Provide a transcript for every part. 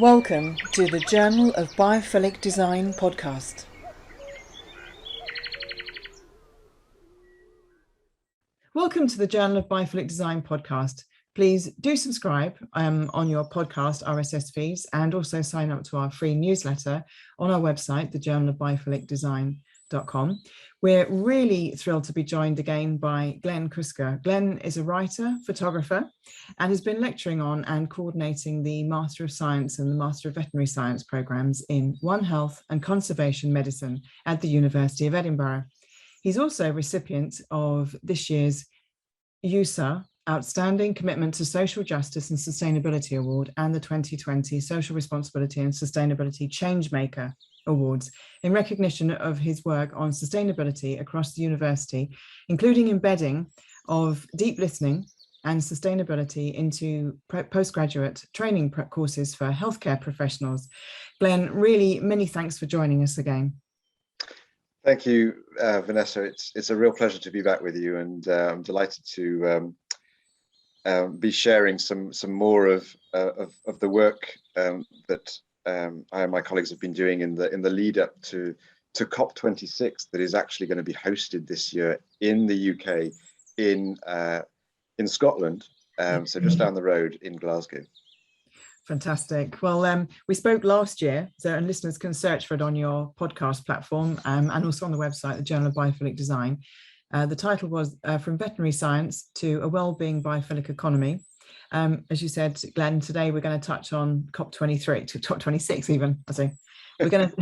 Welcome to the Journal of Biophilic Design podcast. Welcome to the Journal of Biophilic Design podcast. Please do subscribe on your podcast RSS feeds and also sign up to our free newsletter on our website, thejournalofbiophilicdesign.com. We're really thrilled to be joined again by Glen Cousquer. Glen is a writer, photographer, and has been lecturing on and coordinating the Master of Science and the Master of Veterinary Science programs in One Health and Conservation Medicine at the University of Edinburgh. He's also recipient of this year's USA Outstanding Commitment to Social Justice and Sustainability Award and the 2020 Social Responsibility and Sustainability Changemaker Awards in recognition of his work on sustainability across the university, including embedding of deep listening and sustainability into postgraduate training courses for healthcare professionals. Glen, really many thanks for joining us again. Thank you, Vanessa. It's a real pleasure to be back with you, and I'm delighted to be sharing some more of the work that I and my colleagues have been doing in the lead up to COP26 that is actually going to be hosted this year in the UK in Scotland, so just down the road in Glasgow. Fantastic. Well, we spoke last year, and listeners can search for it on your podcast platform and also on the website, the Journal of Biophilic Design. The title was From Veterinary Science to a Wellbeing Biophilic Economy. As you said, Glen, today we're going to touch on COP23 to COP26 even. I say we're going to.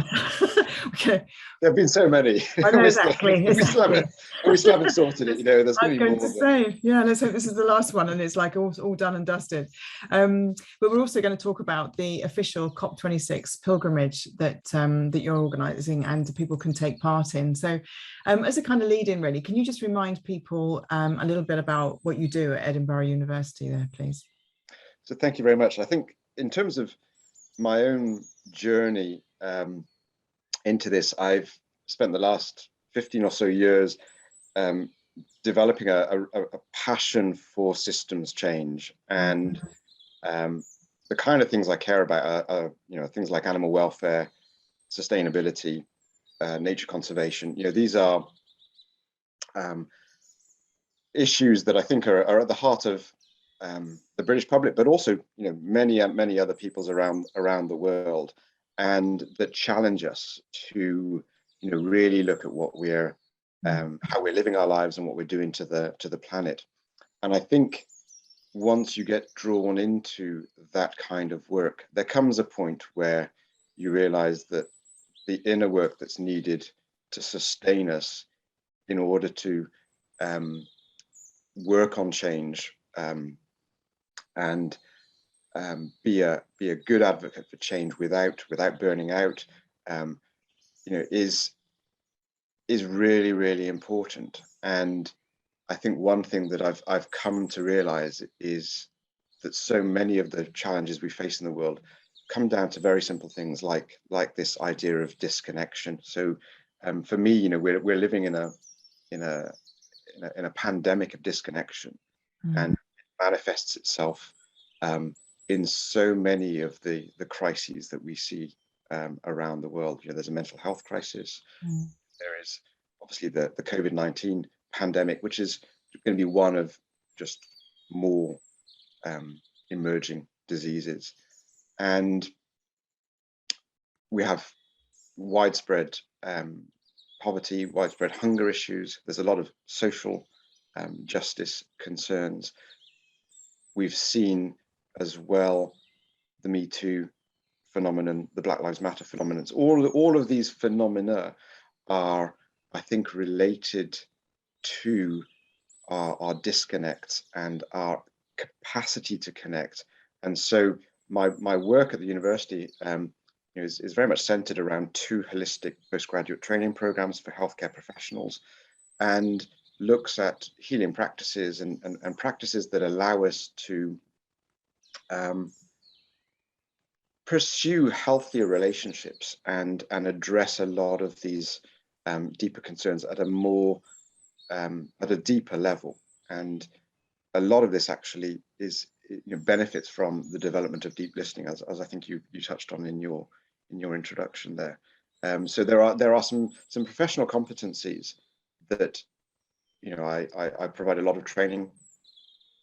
There have been so many. I know, exactly. We still haven't sorted it. You know, there's going to be more. Yeah, let's hope this is the last one and it's like all done and dusted. But we're also going to talk about the official COP26 pilgrimage that you're organising and people can take part in. So, as a kind of lead-in, really, can you just remind people a little bit about what you do at Edinburgh University, there, please? So, thank you very much. I think in terms of my own journey into this, I've spent the last 15 or so years developing a passion for systems change, and the kind of things I care about are things like animal welfare, sustainability, nature conservation. These are issues that I think are at the heart of the British public, but also many other peoples around the world, and that challenge us to really look at what we're how we're living our lives and what we're doing to the planet. And I think once you get drawn into that kind of work, there comes a point where you realize that the inner work that's needed to sustain us in order to work on change and be a good advocate for change without burning out, is really, really important. And I think one thing that I've come to realize is that so many of the challenges we face in the world come down to very simple things like this idea of disconnection. So for me, we're living in a pandemic of disconnection, and it manifests itself in so many of the crises that we see around the world. There's a mental health crisis. There is obviously the COVID-19 pandemic, which is going to be one of just more emerging diseases. And we have widespread poverty, widespread hunger issues. There's a lot of social justice concerns. We've seen as well the Me Too phenomenon, the Black Lives Matter phenomenon. All of these phenomena are, I think, related to our disconnect and our capacity to connect. And so my work at the university is very much centered around two holistic postgraduate training programs for healthcare professionals, and looks at healing practices and practices that allow us to pursue healthier relationships and address a lot of these deeper concerns at a deeper level. And a lot of this actually is benefits from the development of deep listening, as I think you touched on in your introduction there. So there are some professional competencies that I provide a lot of training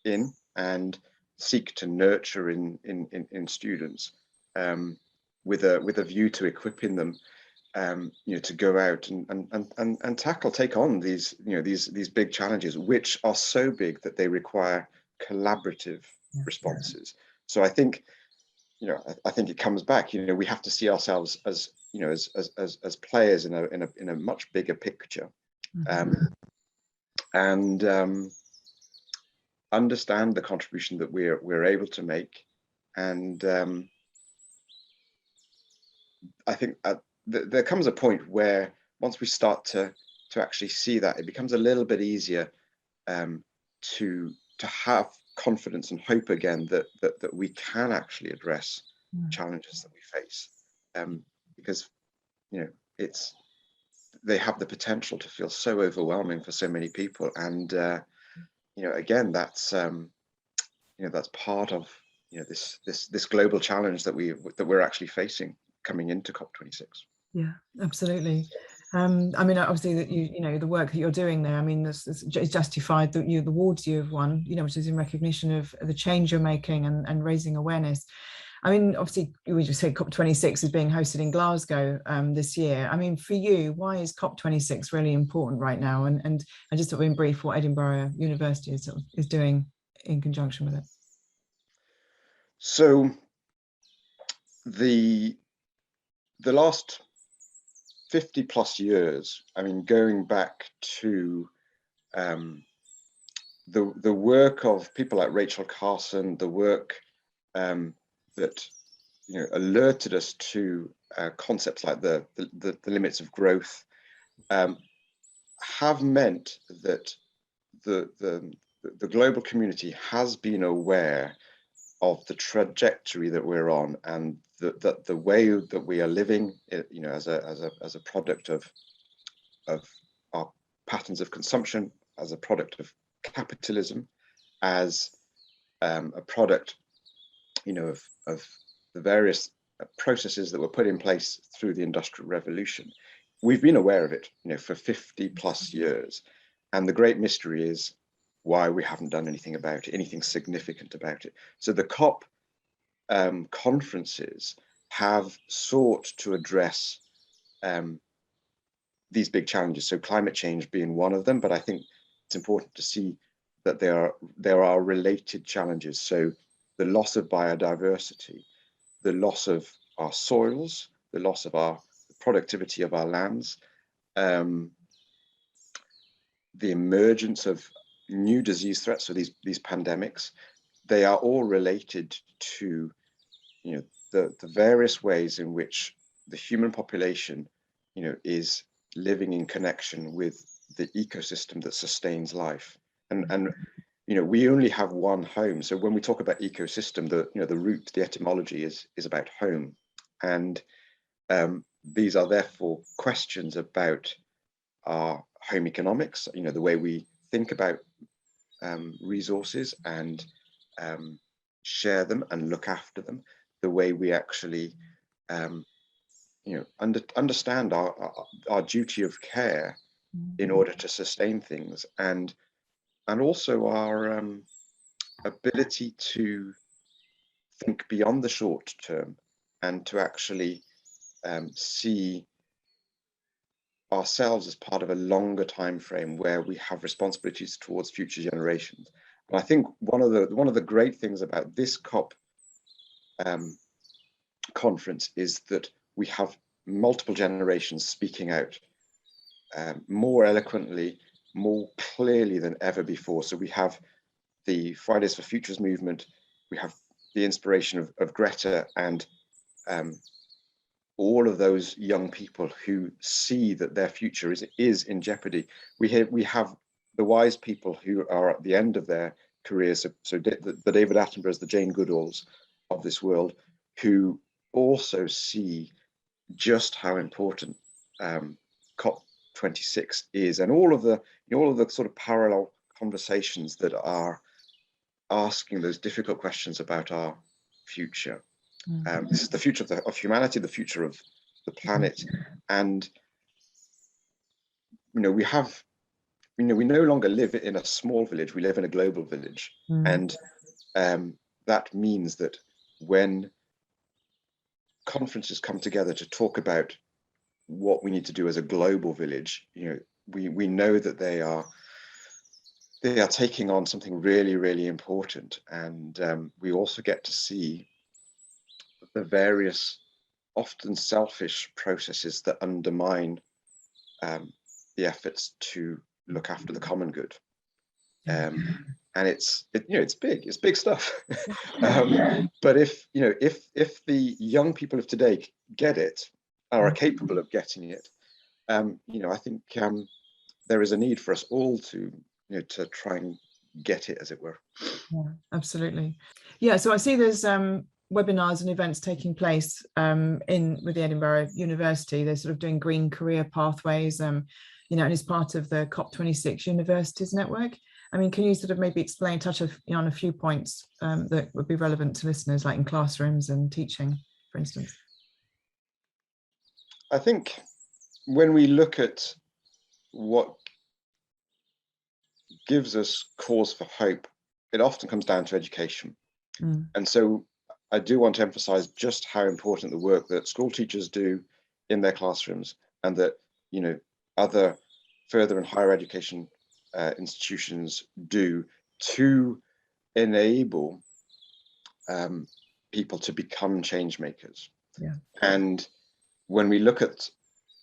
in and seek to nurture in students, with a view to equipping them to go out and take on these big challenges, which are so big that they require collaborative responses. So I think it comes back. We have to see ourselves as as players in a much bigger picture, and understand the contribution that we're able to make, and I think there comes a point where once we start to actually see that, it becomes a little bit easier to have confidence and hope again that we can actually address challenges that we face, because they have the potential to feel so overwhelming for so many people, and again, that's part of this global challenge that we're actually facing coming into COP26. Yeah, absolutely. I mean, obviously, that the work that you're doing there, I mean, it's justified that the awards you have won, which is in recognition of the change you're making and raising awareness. I mean, obviously, we just said COP26 is being hosted in Glasgow this year. I mean, for you, why is COP26 really important right now? And just sort of in brief, what Edinburgh University is doing in conjunction with it. So the last 50 plus years, I mean, going back to the work of people like Rachel Carson, the work that alerted us to concepts like the limits of growth, have meant that the global community has been aware of the trajectory that we're on, and the way that we are living, as a product of our patterns of consumption, as a product of capitalism, as a product, of the various processes that were put in place through the Industrial Revolution. We've been aware of it, for 50 plus years, and the great mystery is why we haven't done anything about it, anything significant about it. So the COP conferences have sought to address these big challenges. So climate change being one of them, but I think it's important to see that there are related challenges. So the loss of biodiversity, the loss of our soils, the loss of the productivity of our lands, the emergence of new disease threats, so these pandemics, they are all related to the various ways in which the human population is living in connection with the ecosystem that sustains life. And we only have one home. So when we talk about ecosystem, the root, the etymology is about home. And these are therefore questions about our home economics, the way we think about resources and share them and look after them, the way we actually understand our duty of care in order to sustain things, and also our ability to think beyond the short term and to actually see ourselves as part of a longer time frame where we have responsibilities towards future generations. And I think one of the great things about this COP conference is that we have multiple generations speaking out more eloquently, more clearly than ever before. So we have the Fridays for Futures movement, we have the inspiration of Greta, and all of those young people who see that their future is in jeopardy. We have the wise people who are at the end of their careers, so the David Attenboroughs, the Jane Goodalls of this world, who also see just how important COP26 is, and all of the sort of parallel conversations that are asking those difficult questions about our future. This is the future of humanity, the future of the planet, and we no longer live in a small village. We live in a global village, and that means that when conferences come together to talk about what we need to do as a global village, we know that they are taking on something really, really important, and we also get to see the various, often selfish processes that undermine the efforts to look after the common good. And it's big stuff. But if the young people of today get it, or are capable of getting it, I think there is a need for us all to try and get it, as it were. Yeah, absolutely. Yeah, so I see there's webinars and events taking place with the Edinburgh University. They're sort of doing green career pathways, and as part of the COP26 Universities network. I mean, can you sort of maybe touch on a few points that would be relevant to listeners, like in classrooms and teaching, for instance? I think when we look at what gives us cause for hope, it often comes down to education. And so I do want to emphasize just how important the work that school teachers do in their classrooms, and that other further and higher education institutions do to enable people to become change makers. Yeah. And when we look at,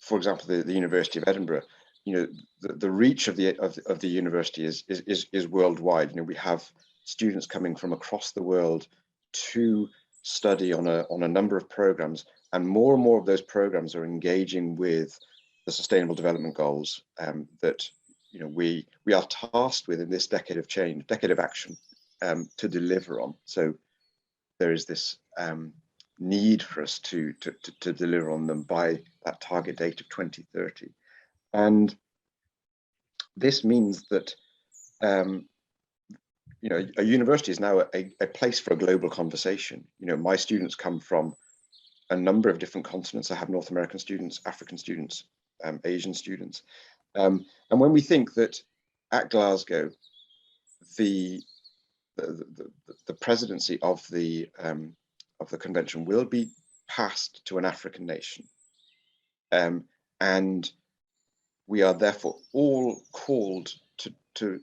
for example, the University of Edinburgh, the reach of the university is worldwide. We have students coming from across the world to study on a number of programs, and more of those programs are engaging with the Sustainable Development Goals that we are tasked with in this decade of action to deliver on. So there is this need for us to deliver on them by that target date of 2030, and this means that a university is now a place for a global conversation. My students come from a number of different continents. I have North American students, African students, Asian students, and when we think that at Glasgow, the presidency of the convention will be passed to an African nation, and we are therefore all called to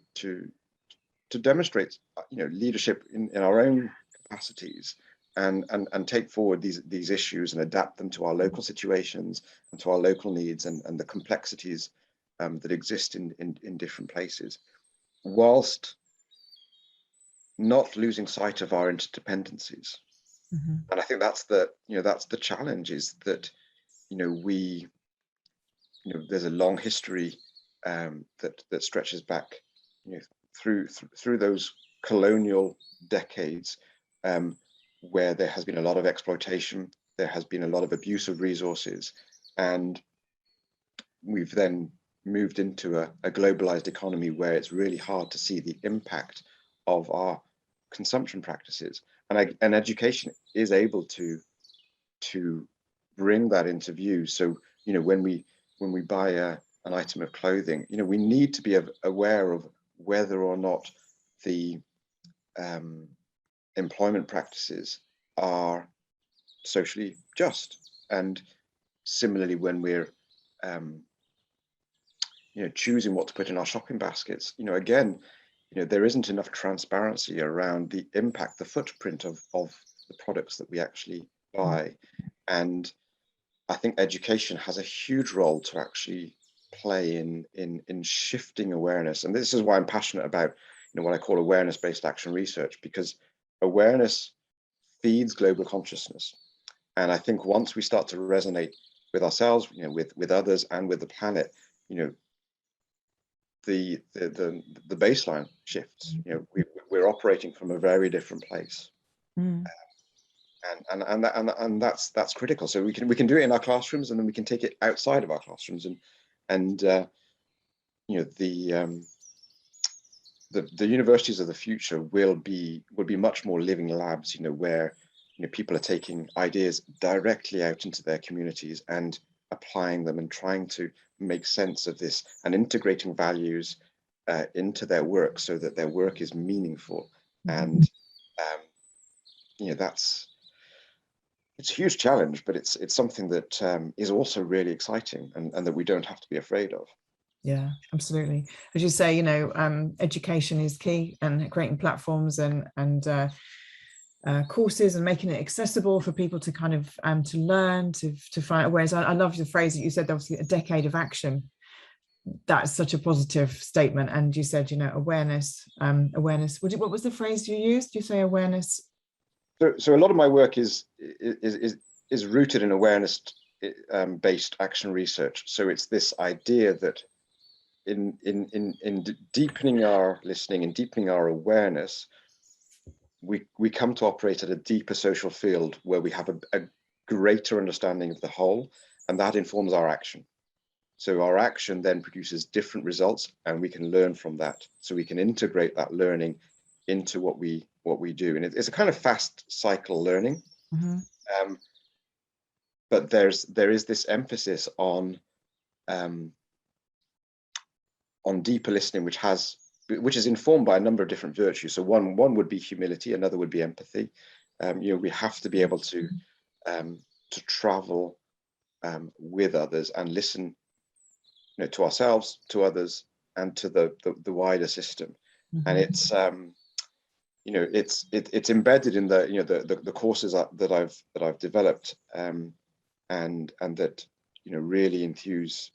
demonstrate leadership in our own capacities, and take forward these issues and adapt them to our local situations and to our local needs and the complexities that exist in different places, whilst not losing sight of our interdependencies. And I think that's the challenge, is that there's a long history that stretches back through those colonial decades, where there has been a lot of exploitation, there has been a lot of abuse of resources, and we've then moved into a globalized economy where it's really hard to see the impact of our consumption practices. And education is able to bring that into view. So when we buy an item of clothing, we need to be aware of whether or not the employment practices are socially just. And similarly, when we're choosing what to put in our shopping baskets, again, there isn't enough transparency around the impact, the footprint of the products that we actually buy. And I think education has a huge role to actually play in shifting awareness. And this is why I'm passionate about what I call awareness-based action research, because awareness feeds global consciousness. And I think once we start to resonate with ourselves, with others, and with the planet, the baseline shifts. We're operating from a very different place. And that's critical. So we can do it in our classrooms, and then we can take it outside of our classrooms, and the universities of the future will be much more living labs, where people are taking ideas directly out into their communities and applying them and trying to make sense of this and integrating values into their work so that their work is meaningful. And it's a huge challenge, but it's something that is also really exciting and that we don't have to be afraid of. Yeah, absolutely. As you say, education is key, and creating platforms and courses and making it accessible for people to kind of to learn, to find awareness. I love the phrase that you said, obviously a decade of action. That's such a positive statement. And you said, awareness. What was the phrase you used? You say awareness. So a lot of my work is rooted in awareness based action research. So it's this idea that in deepening our listening and deepening our awareness, we come to operate at a deeper social field where we have a greater understanding of the whole, and that informs our action. So our action then produces different results, and we can learn from that. So we can integrate that learning into what we do, and it's a kind of fast cycle learning. But there is this emphasis on deeper listening, which is informed by a number of different virtues. So one would be humility, another would be empathy. We have to be able to travel with others and listen, to ourselves, to others, and to the wider system. And it's it's embedded in the courses that I've developed, and that really enthuse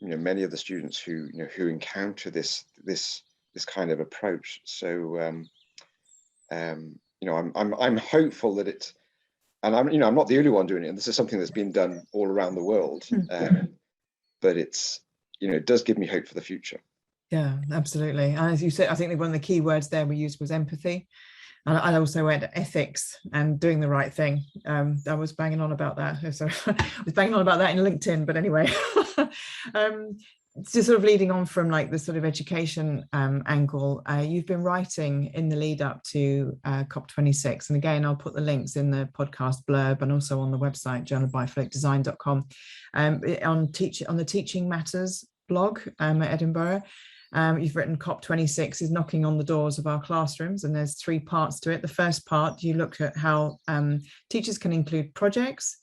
many of the students who encounter this kind of approach. So I'm hopeful that it, and I'm not the only one doing it, and this is something that's been done all around the world, but it's it does give me hope for the future. Yeah, absolutely. And as you said, I think one of the key words there we used was empathy. And I also went ethics and doing the right thing. I was banging on about that. So I was banging on about that in LinkedIn, but anyway, just sort of leading on from like the sort of education angle, you've been writing in the lead up to COP26. And again, I'll put the links in the podcast blurb and also on the website, journalbiphilicdesign.com, on the Teaching Matters blog at Edinburgh. You've written COP26 is knocking on the doors of our classrooms, and there's 3 parts to it. The first part, you look at how teachers can include projects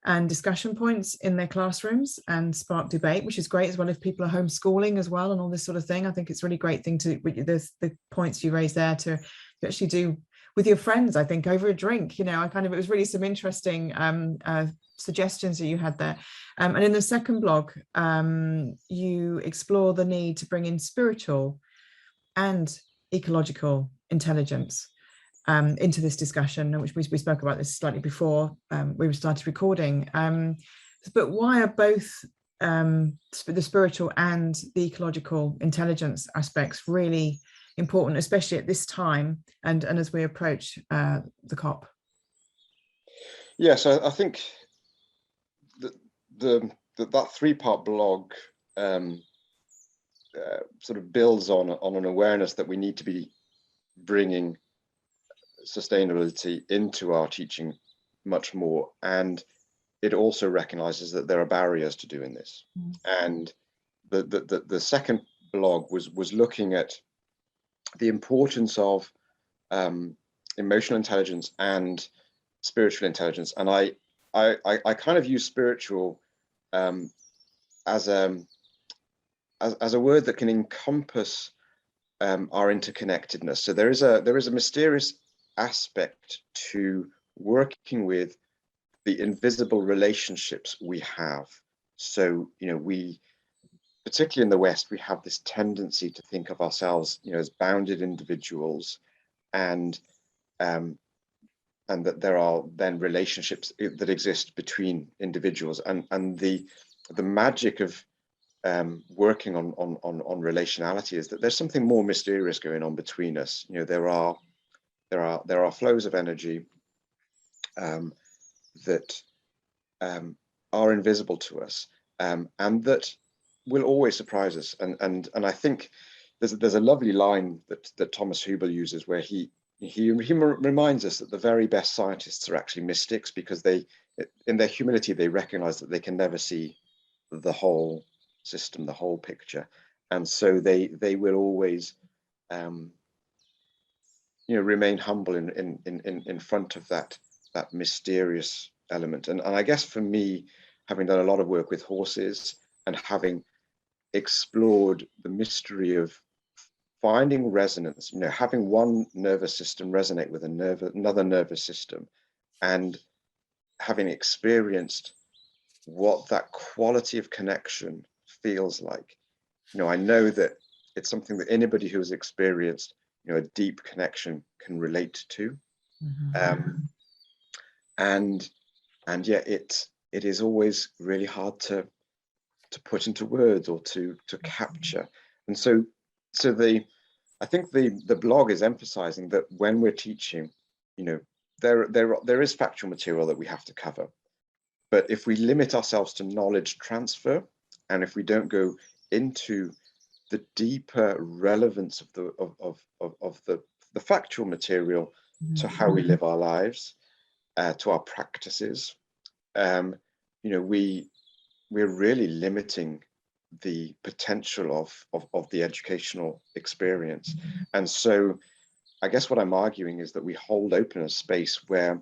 and discussion points in their classrooms and spark debate, which is great as well if people are homeschooling as well and all this sort of thing. I think it's a really great thing there's the points you raise there to actually do with your friends, I think, over a drink. It was really some interesting suggestions that you had there. And in the second blog, you explore the need to bring in spiritual and ecological intelligence into this discussion, which we spoke about this slightly before we started recording. But why are both the spiritual and the ecological intelligence aspects really important, especially at this time and as we approach the COP? Yeah, so I think that 3-part blog sort of builds on an awareness that we need to be bringing sustainability into our teaching much more, and it also recognizes that there are barriers to doing this. And the second blog was looking at the importance of emotional intelligence and spiritual intelligence, and I kind of use spiritual as a word that can encompass our interconnectedness. So there is a mysterious aspect to working with the invisible relationships we have. So we, particularly in the West, we have this tendency to think of ourselves as bounded individuals, and that there are then relationships that exist between individuals, and the magic of working on relationality is that there's something more mysterious going on between us. There are flows of energy that are invisible to us, and that will always surprise us. And I think there's a lovely line that Thomas Hübel uses where he reminds us that the very best scientists are actually mystics, because they, in their humility, they recognize that they can never see the whole system, the whole picture, and so they will always remain humble in front of that mysterious element. And I guess for me, having done a lot of work with horses and having explored the mystery of finding resonance, having one nervous system resonate with another nervous system, and having experienced what that quality of connection feels like. I know that it's something that anybody who has experienced a deep connection can relate to. And yet it is always really hard to put into words or to capture. And so I think the blog is emphasizing that when we're teaching, there is factual material that we have to cover. But if we limit ourselves to knowledge transfer, and if we don't go into the deeper relevance of the factual material to how we live our lives, to our practices, we're really limiting the potential of the educational experience. And so I guess what I'm arguing is that we hold open a space where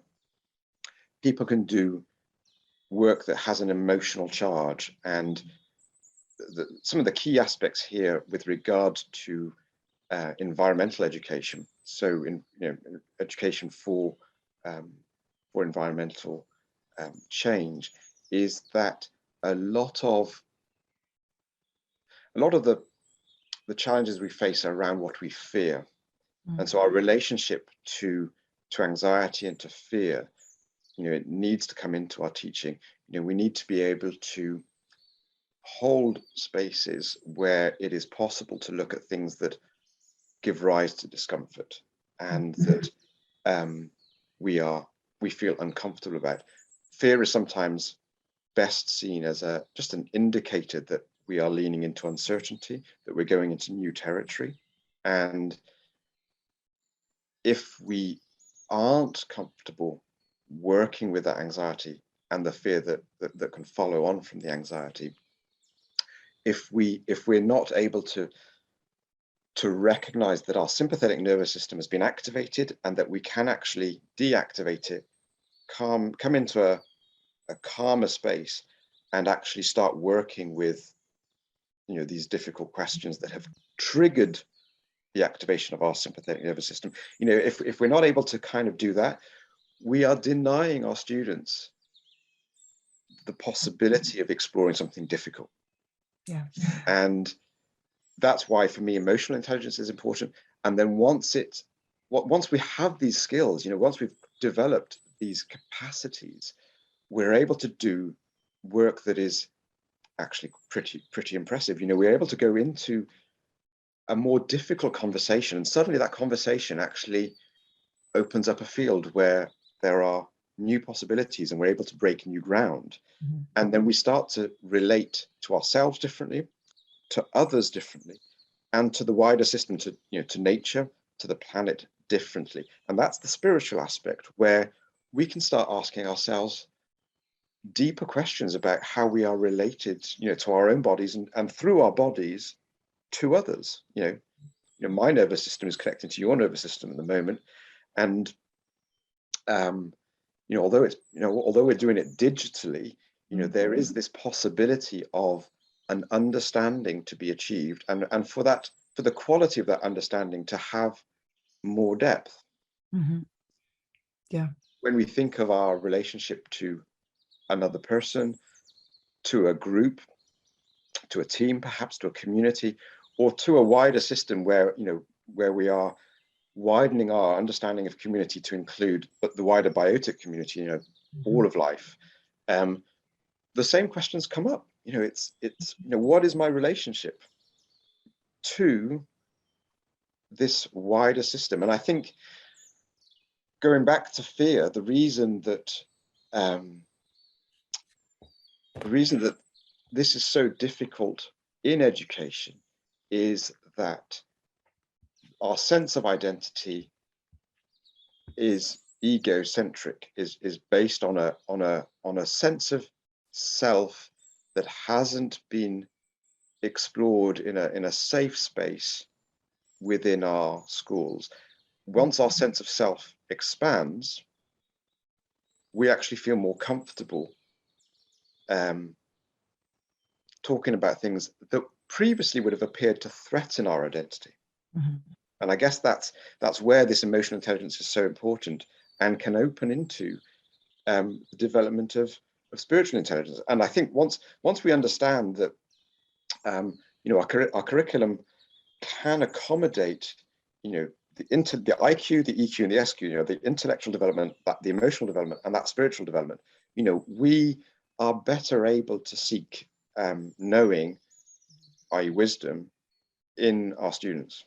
people can do work that has an emotional charge. And some of the key aspects here with regard to environmental education, so education for environmental change, is that a lot of the challenges we face are around what we fear. And so our relationship to anxiety and to fear, it needs to come into our teaching. We need to be able to hold spaces where it is possible to look at things that give rise to discomfort and that we feel uncomfortable about. Fear is sometimes best seen as just an indicator that we are leaning into uncertainty, that we're going into new territory. And if we aren't comfortable working with that anxiety and the fear that can follow on from the anxiety, if we're not able to recognize that our sympathetic nervous system has been activated and that we can actually deactivate it, come into a calmer space and actually start working with these difficult questions that have triggered the activation of our sympathetic nervous system. If we're not able to kind of do that, we are denying our students the possibility of exploring something difficult. Yeah. And that's why, for me, emotional intelligence is important. And then once we have these skills, once we've developed these capacities, we're able to do work that is actually pretty impressive. We're able to go into a more difficult conversation, and suddenly that conversation actually opens up a field where there are new possibilities and we're able to break new ground. And then we start to relate to ourselves differently, to others differently, and to the wider system, to nature, to the planet differently. And that's the spiritual aspect, where we can start asking ourselves deeper questions about how we are related, to our own bodies and through our bodies to others. My nervous system is connected to your nervous system at the moment, and although we're doing it digitally, there is this possibility of an understanding to be achieved, and for the quality of that understanding to have more depth. Yeah. When we think of our relationship to another person, to a group, to a team, perhaps to a community, or to a wider system where we are widening our understanding of community to include the wider biotic community, all of life, the same questions come up. It's what is my relationship to this wider system? And I think, going back to fear, the reason that this is so difficult in education is that our sense of identity is egocentric, is based on a sense of self that hasn't been explored in a safe space within our schools. Once our sense of self expands, we actually feel more comfortable talking about things that previously would have appeared to threaten our identity. Mm-hmm. And I guess that's where this emotional intelligence is so important and can open into the development of spiritual intelligence. And I think once we understand that our curriculum can accommodate the IQ, the EQ, and the SQ, the intellectual development, the emotional development, and that spiritual development, we are better able to seek knowing, i.e. wisdom, in our students.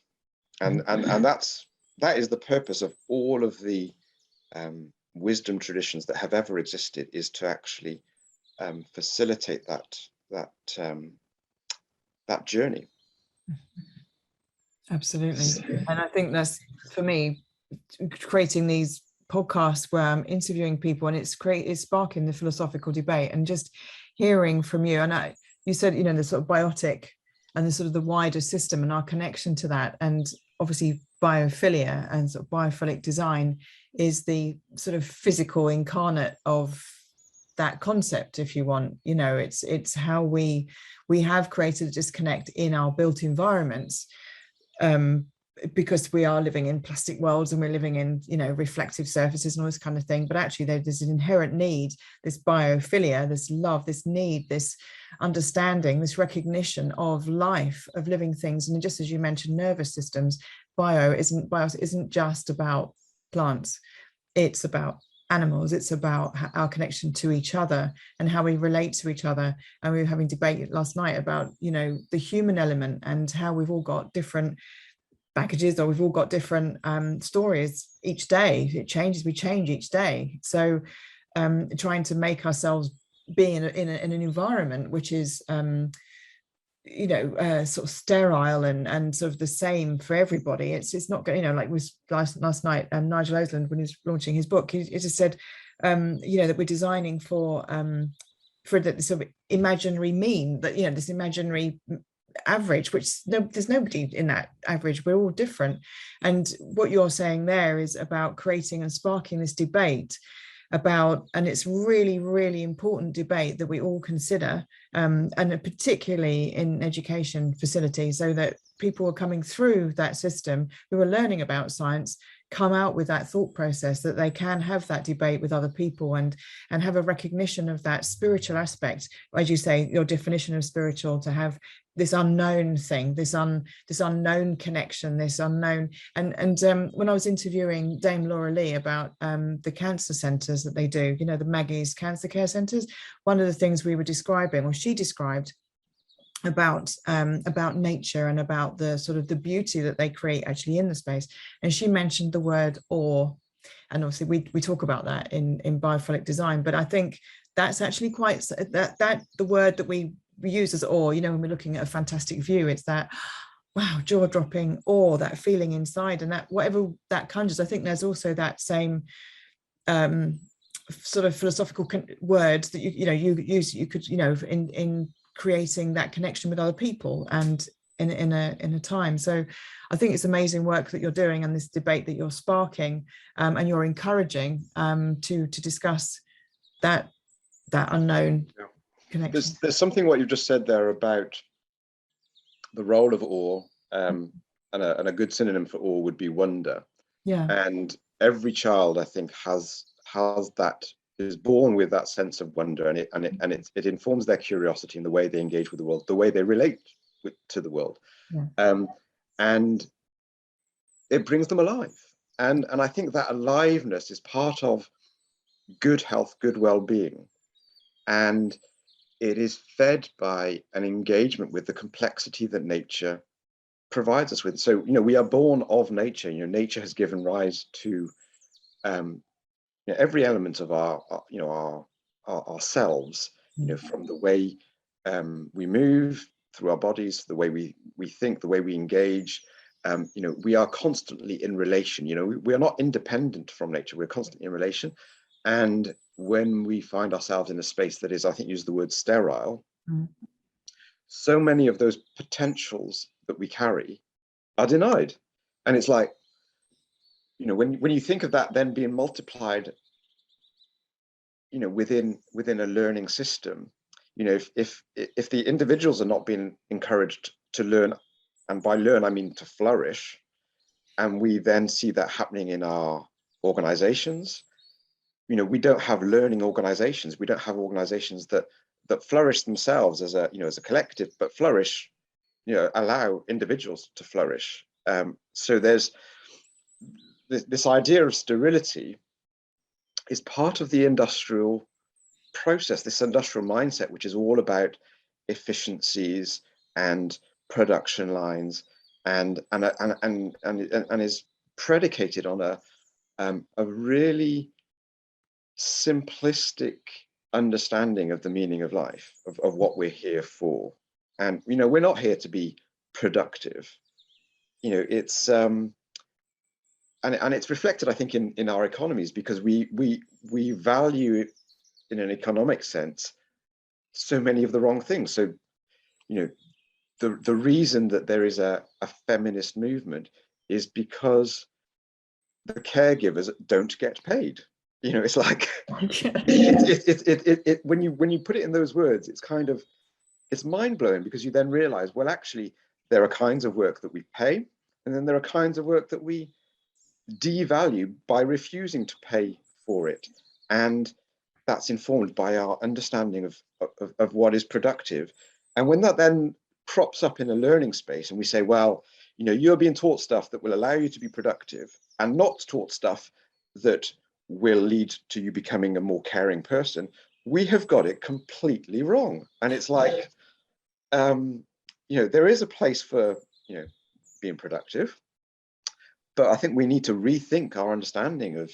And that is the purpose of all of the wisdom traditions that have ever existed, is to actually facilitate that journey. Absolutely. And I think that's, for me, creating these podcasts where I'm interviewing people, and it's sparking the philosophical debate, and just hearing from you. And you said, the sort of biotic and the sort of the wider system and our connection to that. And obviously biophilia and sort of biophilic design is the sort of physical incarnate of that concept, if you want. It's how we have created a disconnect in our built environments, because we are living in plastic worlds, and we're living in reflective surfaces and all this kind of thing. But actually there's an inherent need, this biophilia, this love, this need, this understanding, this recognition of life, of living things. And just as you mentioned, nervous systems, bio isn't just about plants, it's about animals, it's about our connection to each other and how we relate to each other. And we were having debate last night about the human element, and how we've all got different packages, or we've all got different stories each day. It changes, we change each day. So trying to make ourselves be in an environment which is sort of sterile and sort of the same for everybody. It's not going, like was last night, Nigel Osland, when he was launching his book, he just said that we're designing for the sort of imaginary mean, that this imaginary average, which there's nobody in that average, we're all different. And what you're saying there is about creating and sparking this debate about, and it's really, really important debate that we all consider, and particularly in education facilities, so that people are coming through that system who are learning about science come out with that thought process, that they can have that debate with other people and have a recognition of that spiritual aspect. As you say, your definition of spiritual, to have this unknown thing, this unknown connection, this unknown. And when I was interviewing Dame Laura Lee about the cancer centres that they do, the Maggie's cancer care centres, one of the things we were describing, or she described, about nature and about the sort of the beauty that they create actually in the space. And she mentioned the word awe, and obviously we talk about that in biophilic design, but I think that's actually quite that the word that we use as awe, when we're looking at a fantastic view, it's that wow, jaw-dropping awe, that feeling inside, and that whatever that conjures. I think there's also that same sort of philosophical words that you use, you could in creating that connection with other people and in a time. So I think it's amazing work that you're doing, and this debate that you're sparking, and you're encouraging to discuss that unknown connection. There's something what you've just said there about the role of awe, and a good synonym for awe would be wonder. Yeah. And every child, I think, has that, is born with that sense of wonder, and it informs their curiosity in the way they engage with the world, the way they relate to the world. Yeah. And it brings them alive. And I think that aliveness is part of good health, good well-being. And it is fed by an engagement with the complexity that nature provides us with. So, we are born of nature. Nature has given rise to every element of ourselves, from the way we move through our bodies, the way we think, the way we engage, we are constantly in relation. We are not independent from nature. We're constantly in relation. And when we find ourselves in a space that is, I think, use the word sterile, so many of those potentials that we carry are denied. And it's like, when you think of that then being multiplied, within a learning system, if the individuals are not being encouraged to learn, and by learn I mean to flourish, and we then see that happening in our organizations, we don't have learning organizations. We don't have organizations that flourish themselves as a collective, but flourish, allow individuals to flourish. So there's this idea of sterility is part of the industrial process, this industrial mindset, which is all about efficiencies and production lines, and is predicated on a really simplistic understanding of the meaning of life, of what we're here for. And we're not here to be productive. It's and it's reflected, I think, in our economies, because we value, in an economic sense, so many of the wrong things. So the reason that there is a feminist movement is because the caregivers don't get paid. It's like when you put it in those words, it's mind-blowing, because you then realize, well, actually there are kinds of work that we pay, and then there are kinds of work that we devalue by refusing to pay for it. And that's informed by our understanding of what is productive. And when that then crops up in a learning space, and we say, well, you're being taught stuff that will allow you to be productive, and not taught stuff that will lead to you becoming a more caring person, we have got it completely wrong. And it's like, there is a place for, being productive, but I think we need to rethink our understanding of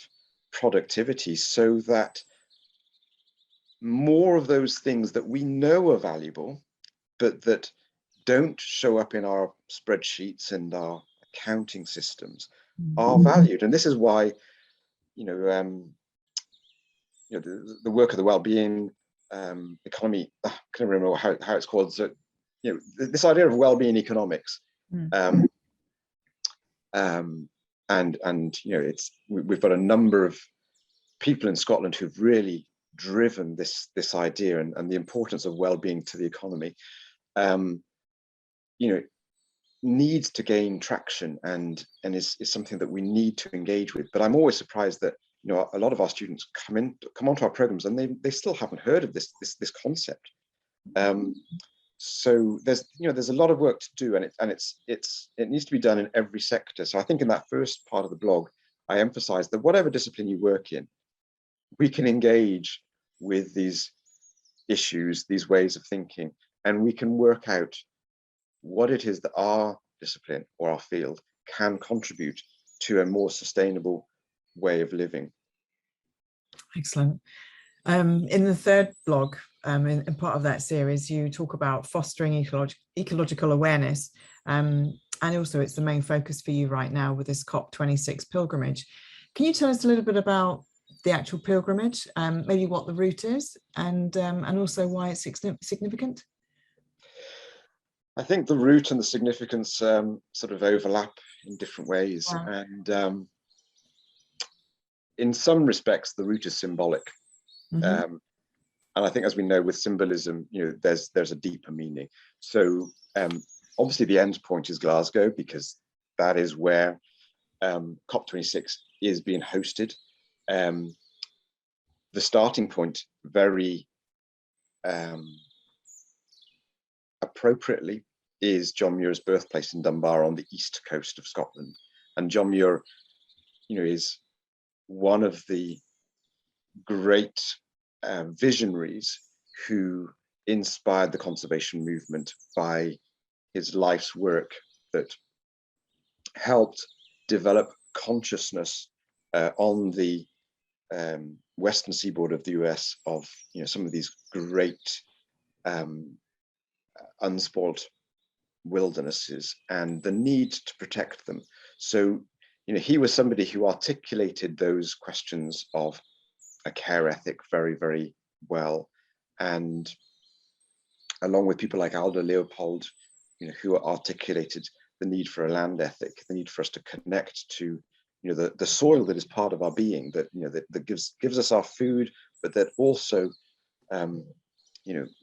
productivity, so that more of those things that we know are valuable, but that don't show up in our spreadsheets and our accounting systems, are valued. And this is why, the work of the well-being economy, I can't remember how it's called. So, this idea of well-being economics, we've got a number of people in Scotland who've really driven this idea and the importance of well-being to the economy. Needs to gain traction and is something that we need to engage with. But I'm always surprised that a lot of our students come onto our programs and they still haven't heard of this concept. So there's a lot of work to do, and it needs to be done in every sector. So I think in that first part of the blog, I emphasized that whatever discipline you work in, we can engage with these issues, these ways of thinking, and we can work out what it is that our discipline or our field can contribute to a more sustainable way of living. Excellent. In the third blog, in part of that series, you talk about fostering ecological awareness, and also it's the main focus for you right now with this COP26 pilgrimage. Can you tell us a little bit about the actual pilgrimage, maybe what the route is, and also why it's significant? I think the route and the significance sort of overlap in different ways. Yeah. And in some respects, the route is symbolic. And I think, as we know, with symbolism, there's a deeper meaning. So obviously the end point is Glasgow, because that is where COP26 is being hosted. The starting point, very appropriately, is John Muir's birthplace in Dunbar on the east coast of Scotland. And John Muir, is one of the great visionaries who inspired the conservation movement by his life's work that helped develop consciousness on the western seaboard of the US of some of these great unspoiled wildernesses and the need to protect them. So, he was somebody who articulated those questions of a care ethic very, very well. And along with people like Aldo Leopold, who articulated the need for a land ethic, the need for us to connect to, the soil that is part of our being, that, that gives us our food, but that also,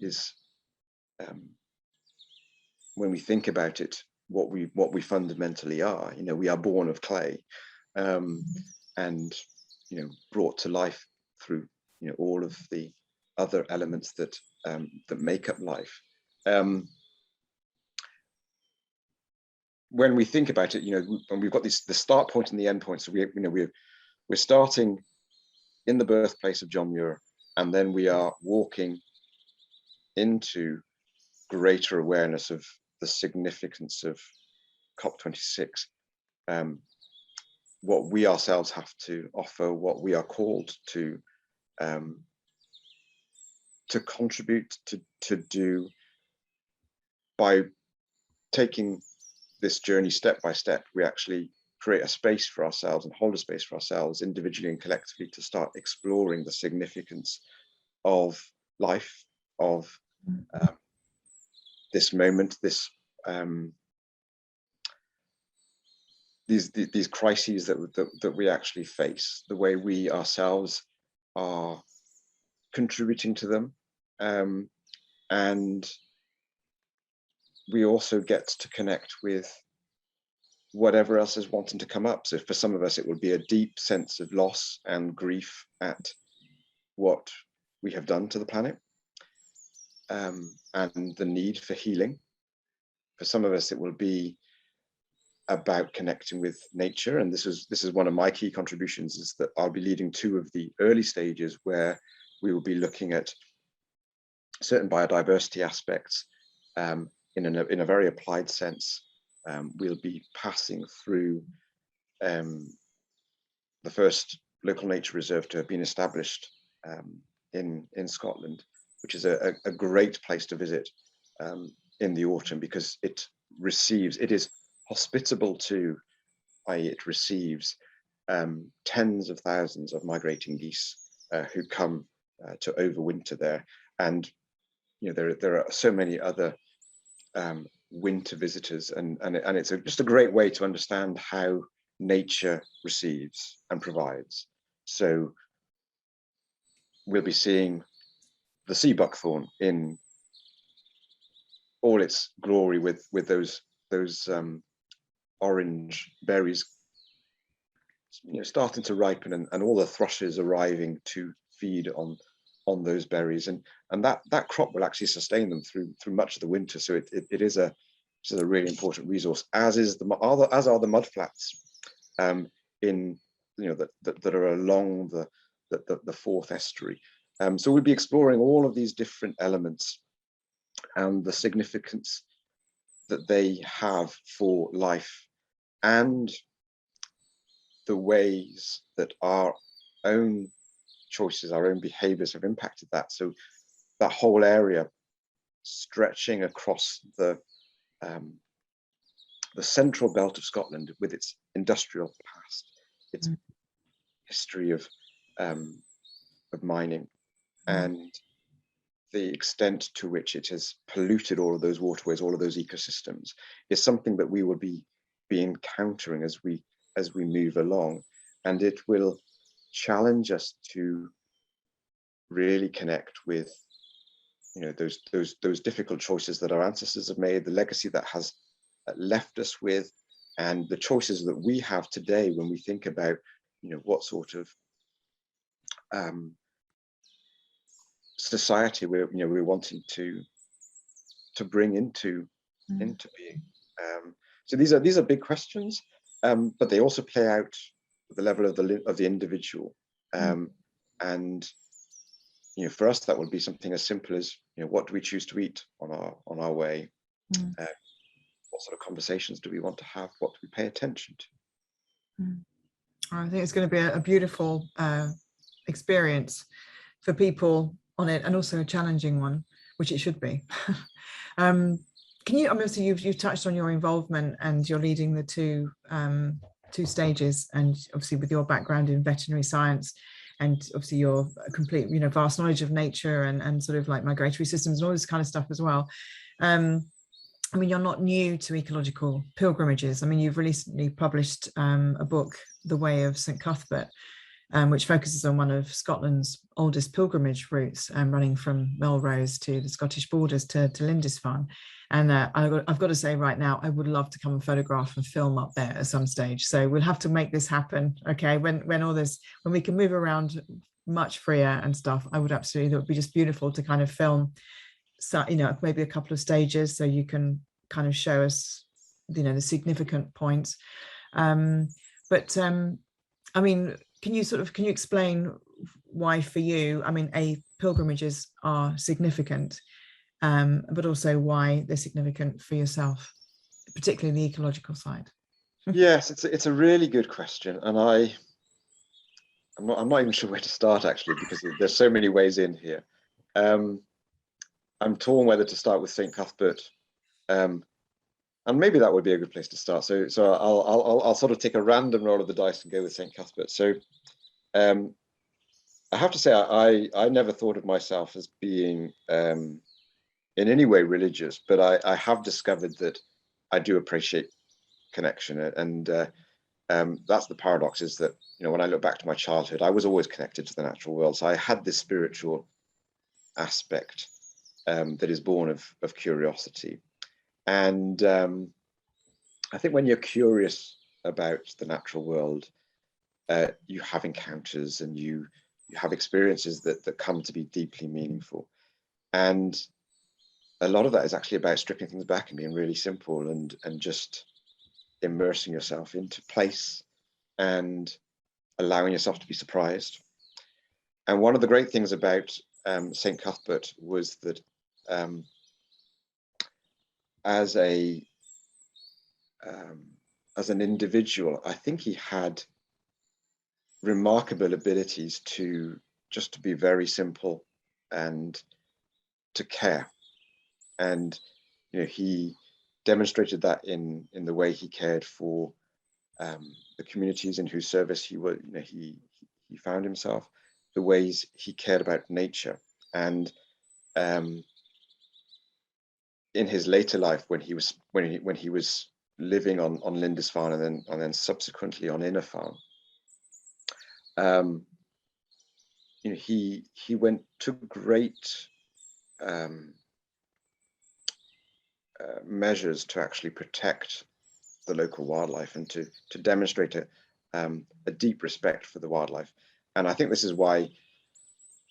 is, when we think about it, what we fundamentally are. We are born of clay, and brought to life through all of the other elements that that make up life. When we think about it, when we've got the start point and the end point, so we're starting in the birthplace of John Muir, and then we are walking into greater awareness of the significance of COP26, what we ourselves have to offer, what we are called to contribute to do by taking this journey step by step. We actually create a space for ourselves and hold a space for ourselves individually and collectively to start exploring the significance of life, of this moment, these crises that we actually face, the way we ourselves are contributing to them, and we also get to connect with whatever else is wanting to come up. So for some of us, it will be a deep sense of loss and grief at what we have done to the planet, and the need for healing. For some of us, it will be about connecting with nature, and this is one of my key contributions, is that I'll be leading two of the early stages where we will be looking at certain biodiversity aspects in a very applied sense. We'll be passing through the first local nature reserve to have been established in Scotland, which is a great place to visit in the autumn, because it is hospitable to, i.e. it receives tens of thousands of migrating geese who come to overwinter there. And there are so many other winter visitors, and it's just a great way to understand how nature receives and provides. So we'll be seeing the sea buckthorn in all its glory, with those orange berries starting to ripen, and all the thrushes arriving to feed on those berries, and that crop will actually sustain them through much of the winter. So it is a really important resource, as are the mudflats in that are along the Forth estuary. So we'll be exploring all of these different elements and the significance that they have for life, and the ways that our own choices, our own behaviors have impacted that. So that whole area stretching across the central belt of Scotland, with its industrial past, its history of mining, and the extent to which it has polluted all of those waterways, all of those ecosystems, is something that we will be encountering as we move along, and it will challenge us to really connect with those difficult choices that our ancestors have made, the legacy that has left us with, and the choices that we have today when we think about what sort of society we're wanting to bring into being. So these are big questions, but they also play out at the level of the individual, and for us that would be something as simple as what do we choose to eat on our way, what sort of conversations do we want to have, what do we pay attention to. I think it's going to be a beautiful experience for people on it, and also a challenging one, which it should be. can you, I mean, so you've touched on your involvement, and you're leading the two stages, and obviously with your background in veterinary science, and obviously your complete, vast knowledge of nature and sort of like migratory systems and all this kind of stuff as well. I mean, you're not new to ecological pilgrimages. I mean, you've recently published a book, The Way of St. Cuthbert, which focuses on one of Scotland's oldest pilgrimage routes, running from Melrose to the Scottish borders to Lindisfarne. And I've got to say right now, I would love to come and photograph and film up there at some stage. So we'll have to make this happen. Okay, when we can move around much freer and stuff, I would absolutely, that would be just beautiful to kind of film, so, maybe a couple of stages, so you can kind of show us, the significant points. I mean, can you explain why for you, I mean, pilgrimages are significant, but also why they're significant for yourself, particularly the ecological side? Yes, it's a really good question, and I'm not even sure where to start, actually, because there's so many ways in here. I'm torn whether to start with St. Cuthbert, and maybe that would be a good place to start. So I'll sort of take a random roll of the dice and go with St. Cuthbert. So I have to say, I never thought of myself as being in any way religious, but I have discovered that I do appreciate connection, and that's the paradox, is that, when I look back to my childhood, I was always connected to the natural world. So I had this spiritual aspect that is born of curiosity. And I think when you're curious about the natural world, you have encounters, and you have experiences that come to be deeply meaningful. And a lot of that is actually about stripping things back and being really simple, and just immersing yourself into place and allowing yourself to be surprised. And one of the great things about St. Cuthbert was that as an individual, I think he had remarkable abilities to be very simple and to care. And he demonstrated that in the way he cared for the communities in whose service he found himself, the ways he cared about nature. And in his later life, when he was living on Lindisfarne and then subsequently on Innerfarne, he went to great measures to actually protect the local wildlife, and to demonstrate a deep respect for the wildlife. And I think this is why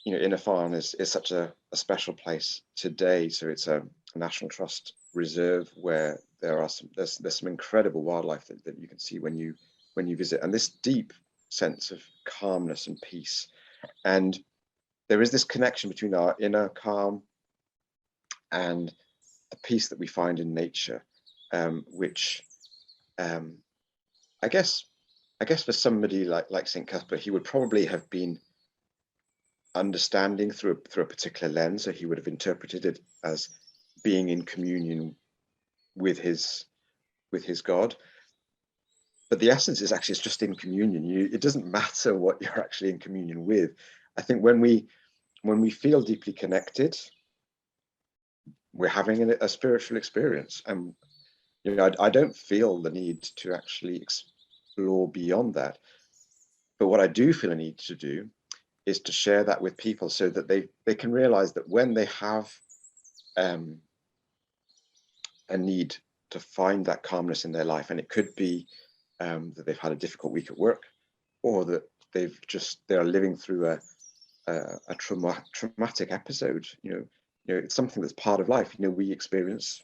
Innerfarne is such a special place today. So it's a National Trust reserve where there's some incredible wildlife that you can see when you visit, and this deep sense of calmness and peace. And there is this connection between our inner calm and the peace that we find in nature, which I guess for somebody like St. Cuthbert, he would probably have been understanding through a particular lens. So he would have interpreted it as being in communion with his God. But the essence is actually, it's just in communion. It doesn't matter what you're actually in communion with. I think when we feel deeply connected, we're having a spiritual experience. And I don't feel the need to actually explore beyond that. But what I do feel a need to do is to share that with people, so that they can realize that when they have a need to find that calmness in their life, and it could be that they've had a difficult week at work, or that they're living through a traumatic episode. It's something that's part of life. We experience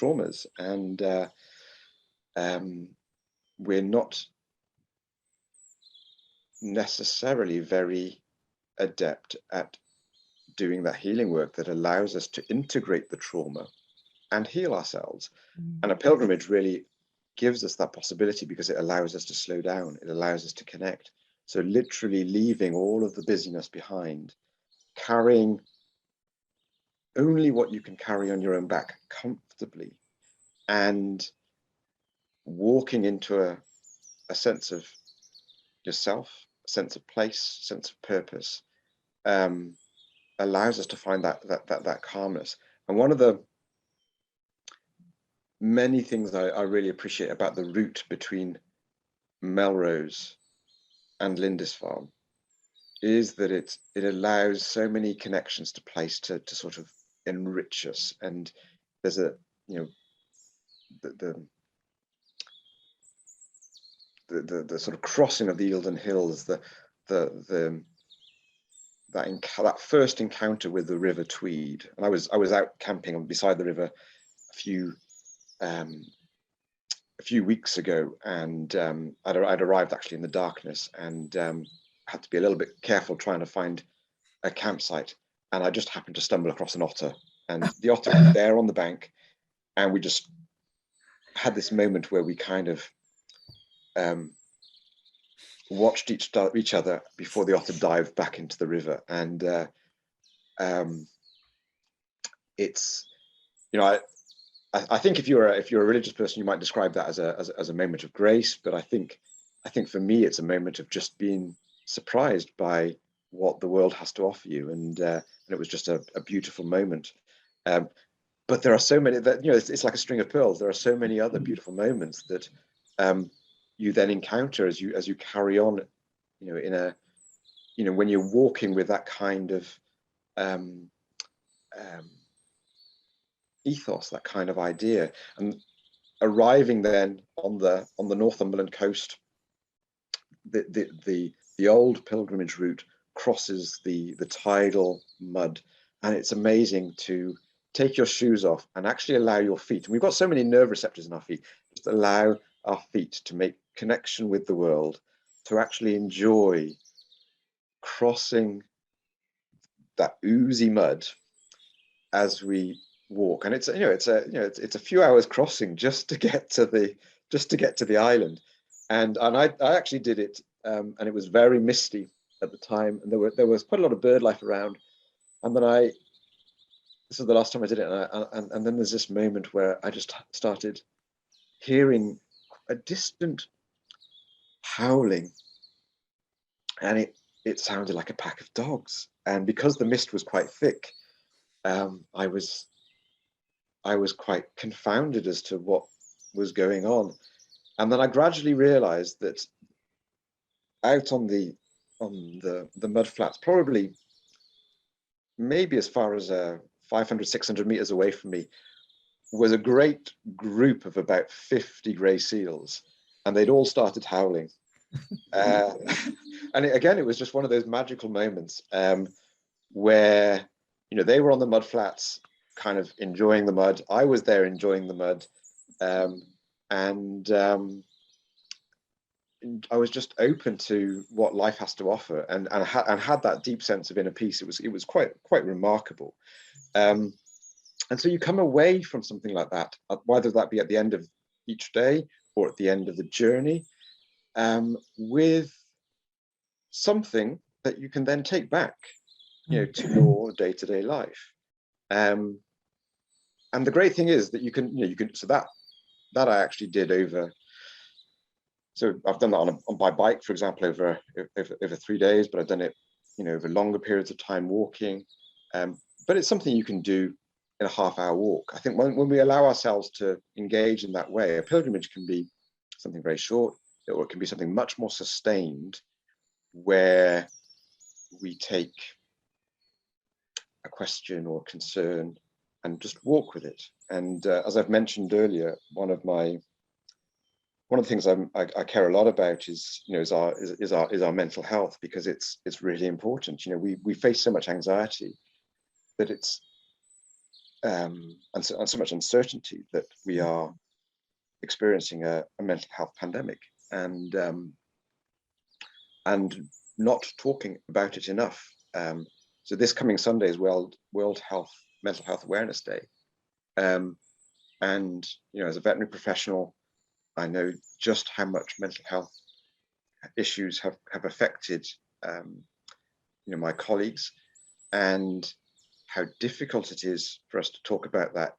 traumas, and we're not necessarily very adept at doing that healing work that allows us to integrate the trauma and heal ourselves. And a pilgrimage really gives us that possibility, because it allows us to slow down, it allows us to connect. So literally leaving all of the busyness behind, carrying only what you can carry on your own back comfortably, and walking into a sense of yourself, a sense of place, sense of purpose, allows us to find that calmness. And one of the many things I really appreciate about the route between Melrose and Lindisfarne is that it allows so many connections to place to sort of enrich us. And there's a, you know, the sort of crossing of the Eildon Hills, that first encounter with the River Tweed. And I was out camping beside the river a few weeks ago, and I'd arrived actually in the darkness, and had to be a little bit careful trying to find a campsite. And I just happened to stumble across an otter, and the otter was there on the bank, and we just had this moment where we kind of watched each other before the otter dived back into the river. And it's, you know, I think if you're a religious person, you might describe that as a moment of grace. But I think for me, it's a moment of just being surprised by what the world has to offer you, and it was just a beautiful moment. But there are so many that, you know, it's like a string of pearls. There are so many other beautiful moments that you then encounter as you carry on, you know, when you're walking with that kind of ethos, that kind of idea, and arriving then on the Northumberland coast. The old pilgrimage route crosses the tidal mud, and it's amazing to take your shoes off and actually allow your feet, and we've got so many nerve receptors in our feet, just allow our feet to make connection with the world, to actually enjoy crossing that oozy mud as we walk. And it's a few hours crossing just to get to the island. And I actually did it, and it was very misty at the time, and there was quite a lot of bird life around. And then this is the last time I did it, and then there's this moment where I just started hearing a distant howling, and it sounded like a pack of dogs. And because the mist was quite thick, I was quite confounded as to what was going on. And then I gradually realized that out on the mud flats, probably maybe as far as 500, 600 meters away from me, was a great group of about 50 grey seals, and they'd all started howling. And again, it was just one of those magical moments where, you know, they were on the mud flats kind of enjoying the mud. I was there enjoying the mud, and I was just open to what life has to offer, and had that deep sense of inner peace. It was quite remarkable. And so you come away from something like that, whether that be at the end of each day or at the end of the journey, with something that you can then take back, you know, to your day-to-day life. And the great thing is that you can, so that I actually did over. So I've done that by bike, for example, over 3 days, but I've done it, you know, over longer periods of time walking. But it's something you can do in a half-hour walk. I think when we allow ourselves to engage in that way, a pilgrimage can be something very short, or it can be something much more sustained, where we take a question or concern and just walk with it. And as I've mentioned earlier, one of the things I care a lot about is our mental health, because it's really important. You know, we face so much anxiety that it's and so much uncertainty that we are experiencing a mental health pandemic, and not talking about it enough. So this coming Sunday is World Mental Health Awareness Day, and you know, as a veterinary professional, I know just how much mental health issues have affected you know, my colleagues, and how difficult it is for us to talk about that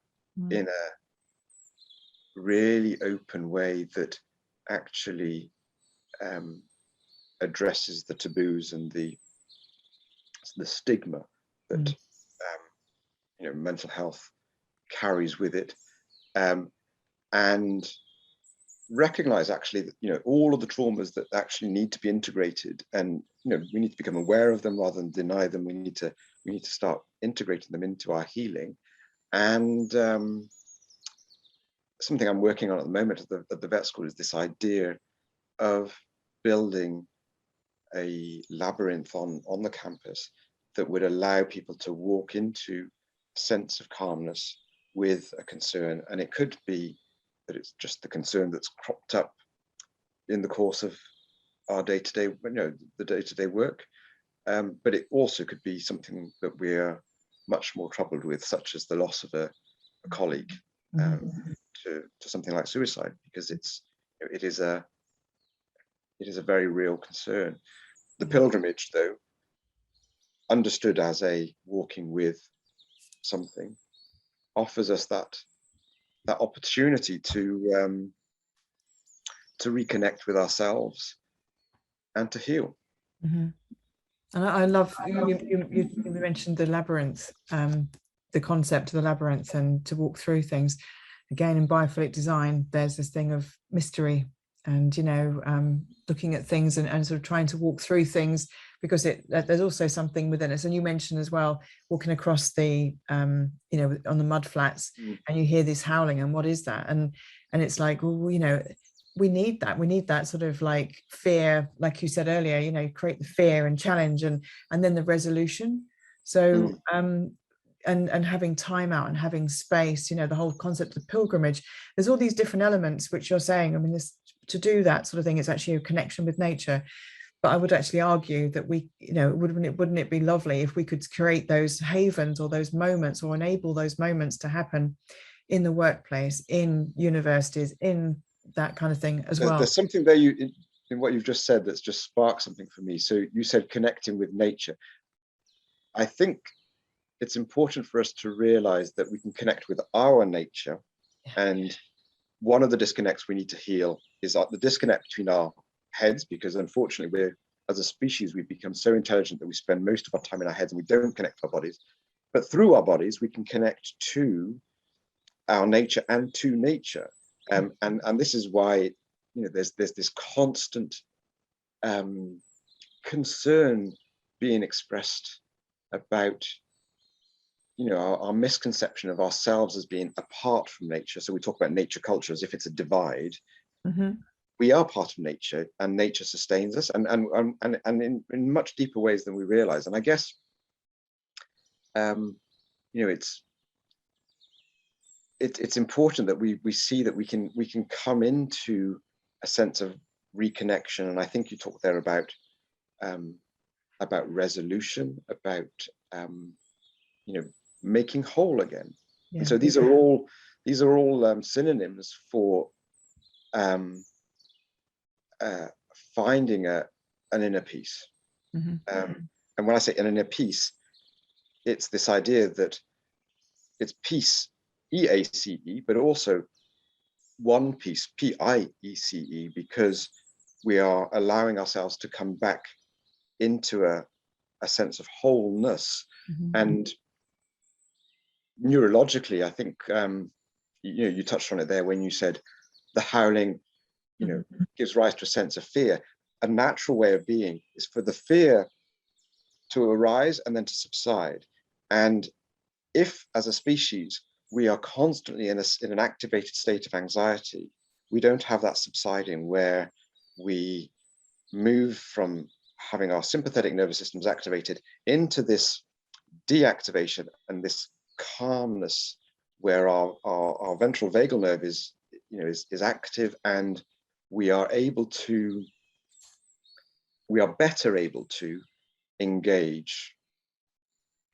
in really open way that actually addresses the taboos and the stigma that mental health carries with it, and recognize actually that all of the traumas that actually need to be integrated, and we need to become aware of them rather than deny them. We need to start integrating them into our healing. And something I'm working on at the moment at the vet school is this idea of building a labyrinth on the campus that would allow people to walk into a sense of calmness with a concern. And it could be that it's just the concern that's cropped up in the course of our day-to-day, the day-to-day work. But it also could be something that we're much more troubled with, such as the loss of a colleague, to something like suicide, because it is a very real concern. The pilgrimage, though, understood as a walking with something, offers us that opportunity to reconnect with ourselves and to heal. And I love you mentioned the labyrinth, the concept of the labyrinth, and to walk through things. Again, in biophilic design, there's this thing of mystery, and looking at things and sort of trying to walk through things, because there's also something within us. And you mentioned as well, walking across the on the mud flats, and you hear this howling, and what is that? And it's like, well, we need that sort of like fear, like you said earlier, create the fear and challenge, and then the resolution. So and having time out and having space, the whole concept of pilgrimage, there's all these different elements which you're saying. I mean, to do that sort of thing, it's actually a connection with nature. But I would actually argue that wouldn't it be lovely if we could create those havens or those moments, or enable those moments to happen in the workplace, in universities, in that kind of thing as well. There's something there in what you've just said that's just sparked something for me. So you said connecting with nature. I think it's important for us to realize that we can connect with our nature. And one of the disconnects we need to heal is the disconnect between our heads, because unfortunately as a species, we've become so intelligent that we spend most of our time in our heads and we don't connect to our bodies. But through our bodies, we can connect to our nature and to nature. And this is why there's this constant concern being expressed about our misconception of ourselves as being apart from nature. So we talk about nature culture as if it's a divide. We are part of nature, and nature sustains us, and in much deeper ways than we realize. And I guess it's important that we see that we can come into a sense of reconnection. And I think you talked there about resolution, about making whole again. And so these are all synonyms for finding an inner peace. And when I say an inner peace, it's this idea that it's peace, EACE, but also one piece, PIECE, because we are allowing ourselves to come back into a sense of wholeness. And neurologically, I think you touched on it there when you said the howling gives rise to a sense of fear. A natural way of being is for the fear to arise and then to subside. And if, as a species, we are constantly in an activated state of anxiety, we don't have that subsiding where we move from having our sympathetic nervous systems activated into this deactivation and this calmness, where our ventral vagal nerve is active, and we are better able to engage.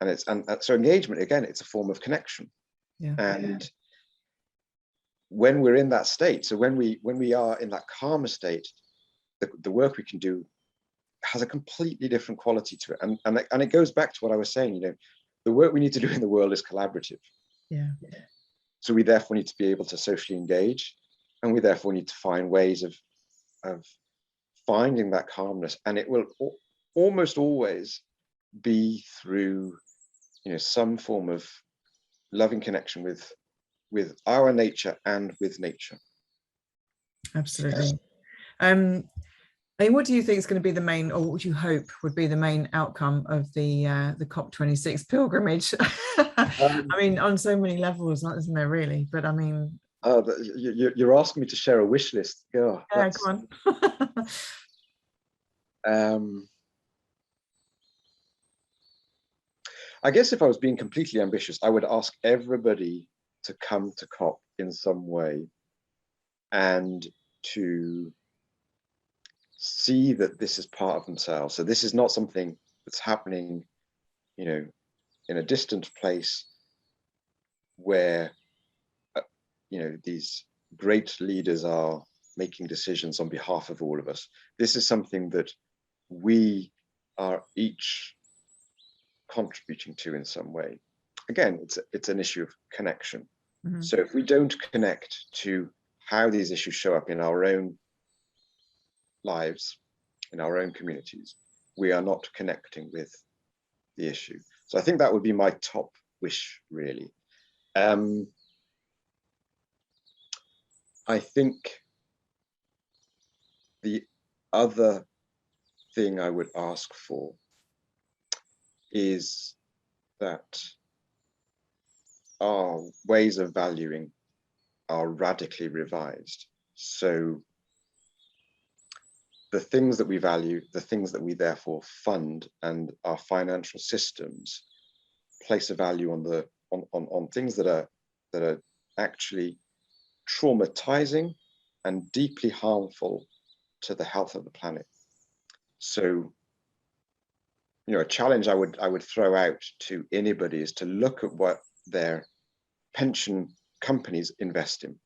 And so engagement, again, it's a form of connection. And when we're in that state, so when we are in that calmer state, the work we can do has a completely different quality to it. And it goes back to what I was saying, the work we need to do in the world is collaborative. So we therefore need to be able to socially engage, and we therefore need to find ways of finding that calmness. And it will almost always be through, some form of loving connection with our nature and with nature. Absolutely. What do you think is going to be the main, or what you hope would be the main outcome of the COP26 pilgrimage? I mean, on so many levels, isn't there really? But I mean, you're asking me to share a wish list. Yeah, go on. I guess if I was being completely ambitious, I would ask everybody to come to COP in some way and to see that this is part of themselves. So this is not something that's happening, in a distant place where, these great leaders are making decisions on behalf of all of us. This is something that we are each contributing to in some way. Again, it's an issue of connection. Mm-hmm. So if we don't connect to how these issues show up in our own lives, in our own communities, we are not connecting with the issue. So I think that would be my top wish, really. I think the other thing I would ask for is that our ways of valuing are radically revised. So the things that we value, the things that we therefore fund, and our financial systems place a value on things that are actually traumatizing and deeply harmful to the health of the planet. So, a challenge I would throw out to anybody is to look at what their pension companies invest in,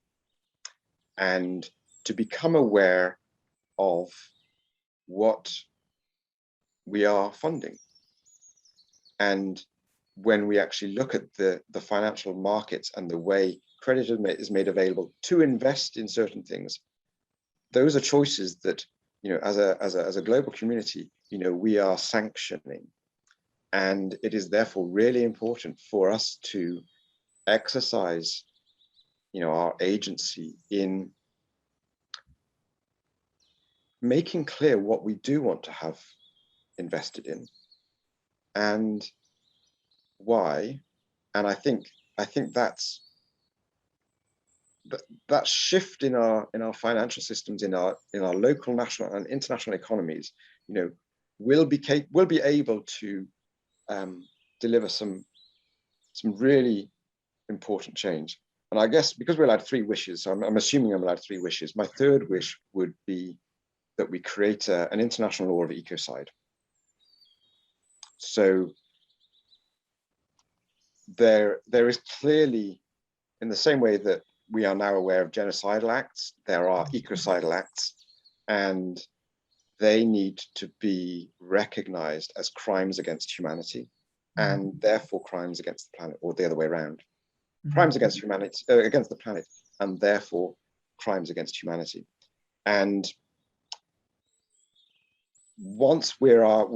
and to become aware of what we are funding. And when we actually look at the financial markets and the way credit is made available to invest in certain things, those are choices that, as a global community, we are sanctioning. And it is therefore really important for us to exercise, our agency in making clear what we do want to have invested in and why. And I think that's that shift in our financial systems, in our local, national, and international economies, will be able to deliver some really important change. And I guess because we're allowed 3 wishes, so I'm assuming I'm allowed 3 wishes. My third wish would be that we create an international law of ecocide. So there is clearly, in the same way that we are now aware of genocidal acts, there are ecocidal acts, and they need to be recognized as crimes against humanity, and therefore crimes against the planet, or the other way around. Crimes against humanity, against the planet, and therefore crimes against humanity. And once we are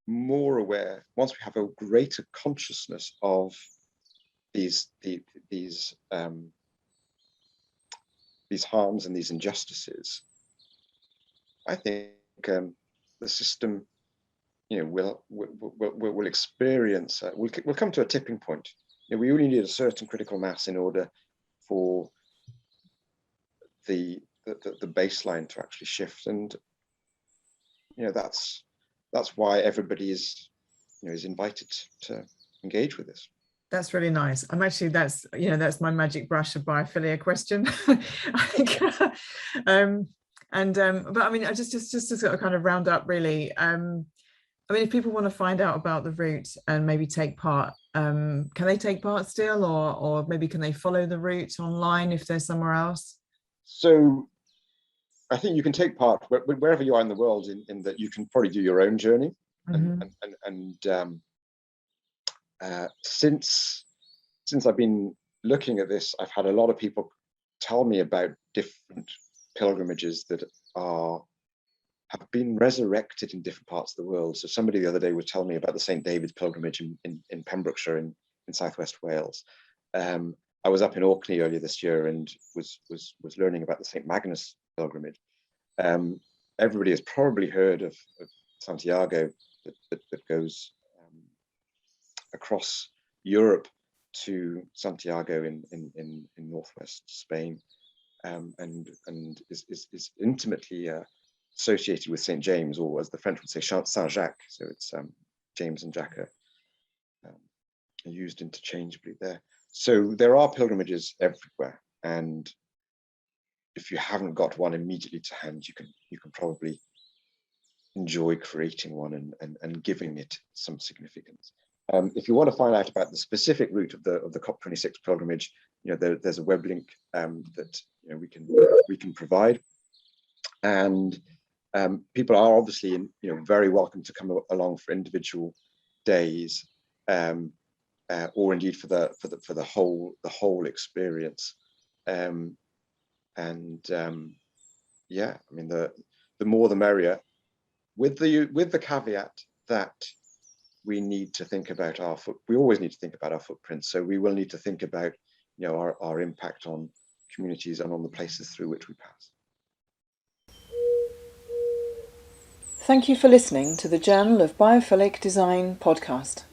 more aware, once we have a greater consciousness of these harms and these injustices, I think the system, will experience, we'll come to a tipping point. We only need a certain critical mass in order for the baseline to actually shift, and that's why everybody is invited to engage with this. That's really nice. I'm actually, that's my magic brush of biophilia question. I think, but I mean, I just to sort of kind of round up, really. I mean, if people want to find out about the route and maybe take part, can they take part still, or maybe can they follow the route online if they're somewhere else? So I think you can take part wherever you are in the world, in that you can probably do your own journey. And since I've been looking at this, I've had a lot of people tell me about different pilgrimages that have been resurrected in different parts of the world. So somebody the other day was telling me about the St. David's pilgrimage in Pembrokeshire in southwest Wales. I was up in Orkney earlier this year and was learning about the St. Magnus pilgrimage. Everybody has probably heard of Santiago that goes across Europe to Santiago in northwest Spain, and is intimately associated with St. James, or as the French would say, Saint Jacques. So it's James and Jacques are used interchangeably there. So there are pilgrimages everywhere, and if you haven't got one immediately to hand, you can probably enjoy creating one and giving it some significance. If you want to find out about the specific route of the COP26 pilgrimage, there's a web link that we can provide, and people are obviously very welcome to come along for individual days, or indeed for the whole experience. Yeah, I mean, the more the merrier, with the caveat that we need to think about we always need to think about our footprint. So we will need to think about our impact on communities and on the places through which we pass. Thank you for listening to the Journal of Biophilic Design podcast.